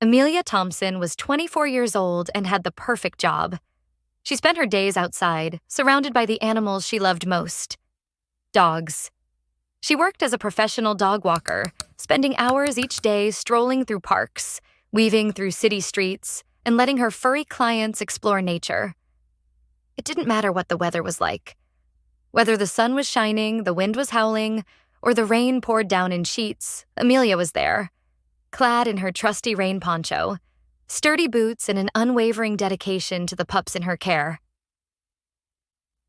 Amelia Thompson was 24 years old and had the perfect job. She spent her days outside, surrounded by the animals she loved most: dogs. She worked as a professional dog walker, spending hours each day strolling through parks, weaving through city streets, and letting her furry clients explore nature. It didn't matter what the weather was like. Whether the sun was shining, the wind was howling, or the rain poured down in sheets, Amelia was there, clad in her trusty rain poncho, sturdy boots, and an unwavering dedication to the pups in her care.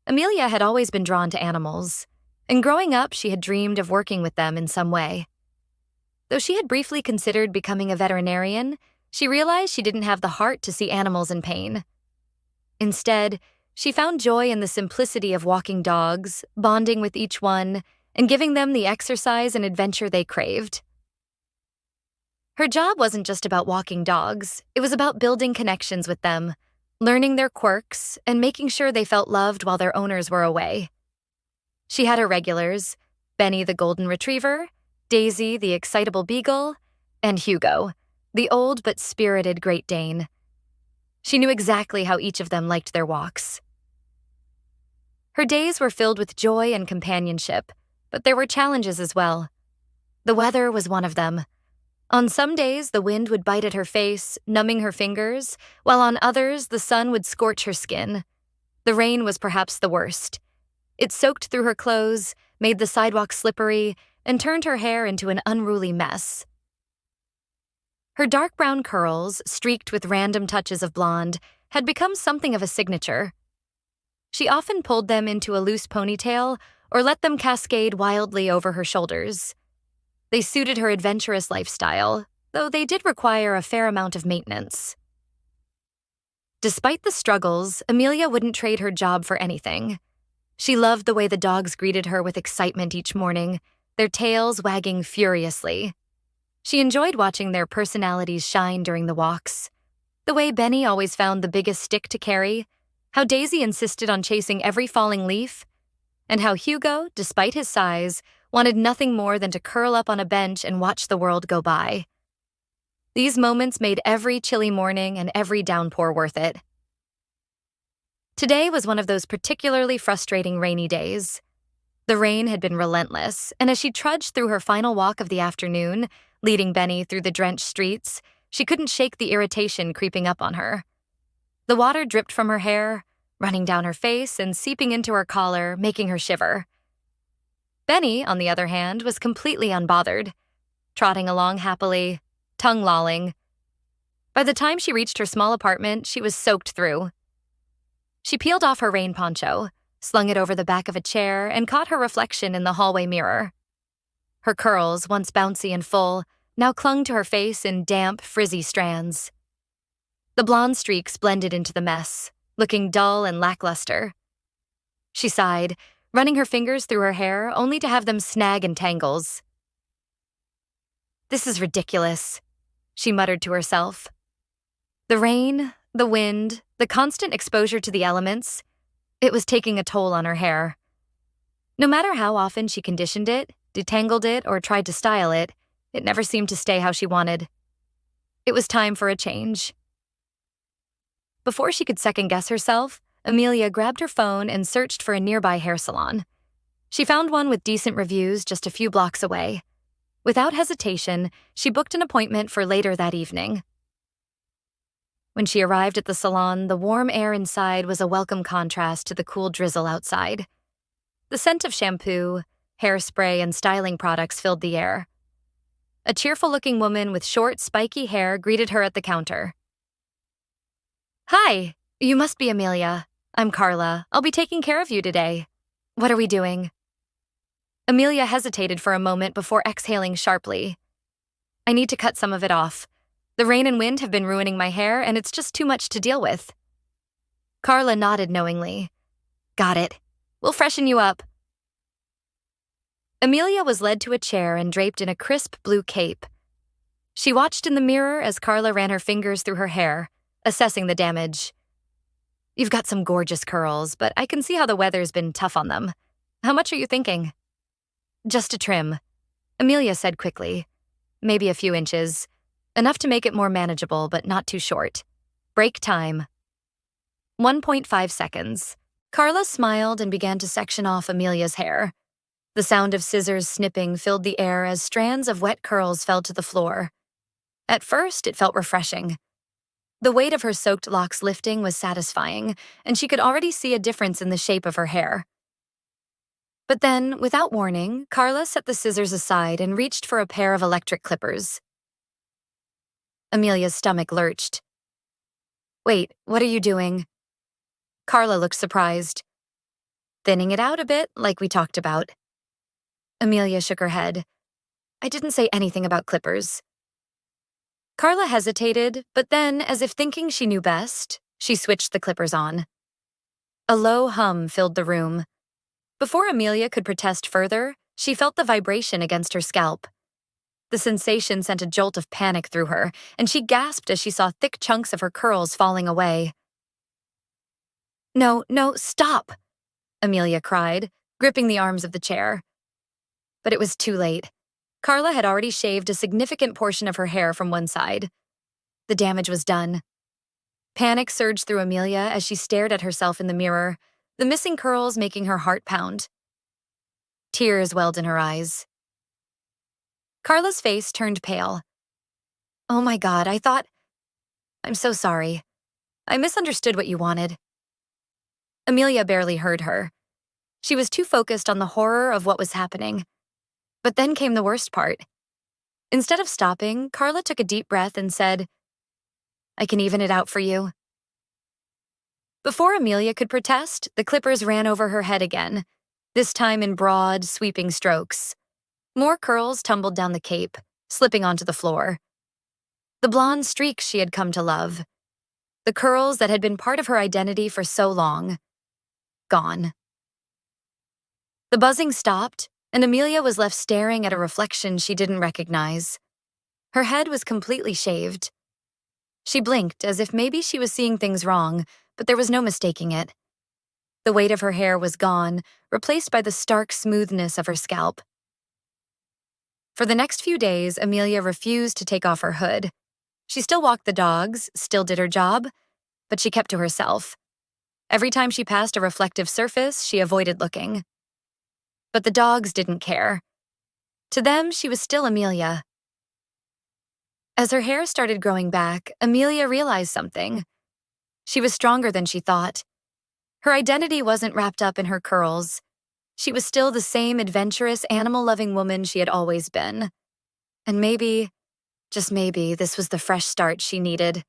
Amelia had always been drawn to animals, and growing up she had dreamed of working with them in some way. Though she had briefly considered becoming a veterinarian, she realized she didn't have the heart to see animals in pain. Instead, she found joy in the simplicity of walking dogs, bonding with each one, and giving them the exercise and adventure they craved. Her job wasn't just about walking dogs, it was about building connections with them, learning their quirks, and making sure they felt loved while their owners were away. She had her regulars: Benny the golden retriever, Daisy the excitable beagle, and Hugo, the old but spirited Great Dane. She knew exactly how each of them liked their walks. Her days were filled with joy and companionship, but there were challenges as well. The weather was one of them. On some days, the wind would bite at her face, numbing her fingers, while on others, the sun would scorch her skin. The rain was perhaps the worst. It soaked through her clothes, made the sidewalk slippery, and turned her hair into an unruly mess. Her dark brown curls, streaked with random touches of blonde, had become something of a signature. She often pulled them into a loose ponytail or let them cascade wildly over her shoulders. They suited her adventurous lifestyle, though they did require a fair amount of maintenance. Despite the struggles, Amelia wouldn't trade her job for anything. She loved the way the dogs greeted her with excitement each morning, their tails wagging furiously. She enjoyed watching their personalities shine during the walks. The way Benny always found the biggest stick to carry, how Daisy insisted on chasing every falling leaf, and how Hugo, despite his size, wanted nothing more than to curl up on a bench and watch the world go by. These moments made every chilly morning and every downpour worth it. Today was one of those particularly frustrating rainy days. The rain had been relentless, and as she trudged through her final walk of the afternoon, leading Benny through the drenched streets, she couldn't shake the irritation creeping up on her. The water dripped from her hair, running down her face and seeping into her collar, making her shiver. Benny, on the other hand, was completely unbothered, trotting along happily, tongue lolling. By the time she reached her small apartment, she was soaked through. She peeled off her rain poncho, slung it over the back of a chair, and caught her reflection in the hallway mirror. Her curls, once bouncy and full, now clung to her face in damp, frizzy strands. The blonde streaks blended into the mess, looking dull and lackluster. She sighed, running her fingers through her hair only to have them snag in tangles. "This is ridiculous," she muttered to herself. The rain, the wind, the constant exposure to the elements, it was taking a toll on her hair. No matter how often she conditioned it, detangled it, or tried to style it, it never seemed to stay how she wanted. It was time for a change. Before she could second-guess herself, Amelia grabbed her phone and searched for a nearby hair salon. She found one with decent reviews just a few blocks away. Without hesitation, she booked an appointment for later that evening. When she arrived at the salon, the warm air inside was a welcome contrast to the cool drizzle outside. The scent of shampoo, hairspray, and styling products filled the air. A cheerful-looking woman with short, spiky hair greeted her at the counter. "Hi, you must be Amelia. I'm Carla. I'll be taking care of you today. What are we doing?" Amelia hesitated for a moment before exhaling sharply. "I need to cut some of it off. The rain and wind have been ruining my hair, and it's just too much to deal with." Carla nodded knowingly. "Got it. We'll freshen you up." Amelia was led to a chair and draped in a crisp blue cape. She watched in the mirror as Carla ran her fingers through her hair, assessing the damage. "You've got some gorgeous curls, but I can see how the weather's been tough on them. How much are you thinking?" "Just a trim," Amelia said quickly. "Maybe a few inches. Enough to make it more manageable, but not too short. Break time. 1.5 seconds. Carla smiled and began to section off Amelia's hair. The sound of scissors snipping filled the air as strands of wet curls fell to the floor. At first, it felt refreshing. The weight of her soaked locks lifting was satisfying, and she could already see a difference in the shape of her hair. But then, without warning, Carla set the scissors aside and reached for a pair of electric clippers. Amelia's stomach lurched. "Wait, what are you doing?" Carla looked surprised. "Thinning it out a bit, like we talked about." Amelia shook her head. "I didn't say anything about clippers." Carla hesitated, but then, as if thinking she knew best, she switched the clippers on. A low hum filled the room. Before Amelia could protest further, she felt the vibration against her scalp. The sensation sent a jolt of panic through her, and she gasped as she saw thick chunks of her curls falling away. No, stop!" Amelia cried, gripping the arms of the chair. But it was too late. Carla had already shaved a significant portion of her hair from one side. The damage was done. Panic surged through Amelia as she stared at herself in the mirror, the missing curls making her heart pound. Tears welled in her eyes. Carla's face turned pale. "Oh my God, I'm so sorry. I misunderstood what you wanted." Amelia barely heard her. She was too focused on the horror of what was happening. But then came the worst part. Instead of stopping, Carla took a deep breath and said, "I can even it out for you." Before Amelia could protest, the clippers ran over her head again, this time in broad, sweeping strokes. More curls tumbled down the cape, slipping onto the floor. The blonde streaks she had come to love. The curls that had been part of her identity for so long. Gone. The buzzing stopped, and Amelia was left staring at a reflection she didn't recognize. Her head was completely shaved. She blinked as if maybe she was seeing things wrong, but there was no mistaking it. The weight of her hair was gone, replaced by the stark smoothness of her scalp. For the next few days, Amelia refused to take off her hood. She still walked the dogs, still did her job, but she kept to herself. Every time she passed a reflective surface, she avoided looking. But the dogs didn't care. To them, she was still Amelia. As her hair started growing back, Amelia realized something. She was stronger than she thought. Her identity wasn't wrapped up in her curls. She was still the same adventurous, animal-loving woman she had always been. And maybe, just maybe, this was the fresh start she needed.